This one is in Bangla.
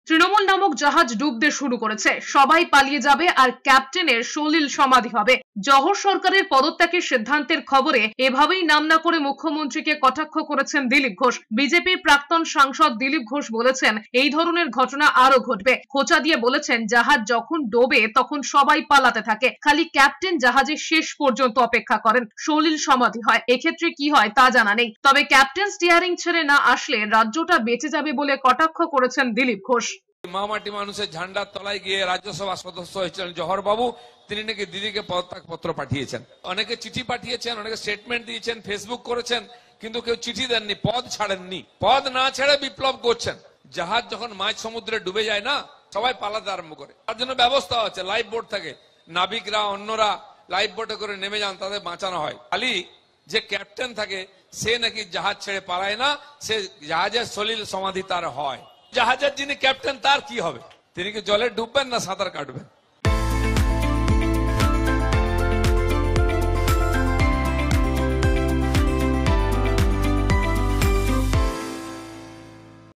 তৃণমূল নামক জাহাজ ডুবতে শুরু করেছে, সবাই পালিয়ে যাবে আর ক্যাপ্টেনের সলিল সমাধি হবে। জহর সরকারের পদত্যাগের সিদ্ধান্তের খবরে এভাবেই নাম না করে মুখ্যমন্ত্রীকে কটাক্ষ করেছেন দিলীপ ঘোষ। বিজেপির প্রাক্তন সাংসদ দিলীপ ঘোষ বলেছেন, এই ধরনের ঘটনা আরো ঘটবে। খোঁচা দিয়ে বলেছেন, জাহাজ যখন ডোবে তখন সবাই পালাতে থাকে, খালি ক্যাপ্টেন জাহাজের শেষ পর্যন্ত অপেক্ষা করেন, সলিল সমাধি হয়। এক্ষেত্রে কি হয় তা জানা নেই, তবে ক্যাপ্টেন স্টিয়ারিং ছেড়ে না আসলে রাজ্যটা বেঁচে যাবে বলে কটাক্ষ করেছেন দিলীপ ঘোষ। মামাটি মানুষের ঝান্ডার তলায় গিয়ে রাজ্যসভা সদস্য হয়েছিলেন জহর বাবু, তিনি নাকি দিদিকে পদত্যাগ পত্র পাঠিয়েছেন। অনেকে চিঠি পাঠিয়েছেন, অনেকে স্টেটমেন্ট দিয়েছেন, ফেসবুক করেছেন, কিন্তু কেউ চিঠি দেননি, পদ ছাড়েননি। পদ না ছেড়ে বিপ্লব করছেন। জাহাজ যখন মাঝ সমুদ্রে ডুবে যায় না, সবাই পালাতে আরম্ভ করে। তার জন্য ব্যবস্থা আছে, লাইফ বোট থাকে, নাবিকরা অন্যরা লাইফ বোটে করে নেমে যান, তাদের বাঁচানো হয়। খালি যে ক্যাপ্টেন থাকে সে নাকি জাহাজ ছেড়ে পালায় না, সে জাহাজের সলিল সমাধি তার হয়। জাহাজের যিনি ক্যাপ্টেন তার কি হবে? তিনি কি জলে ডুববেন না সাঁতার কাটবেন?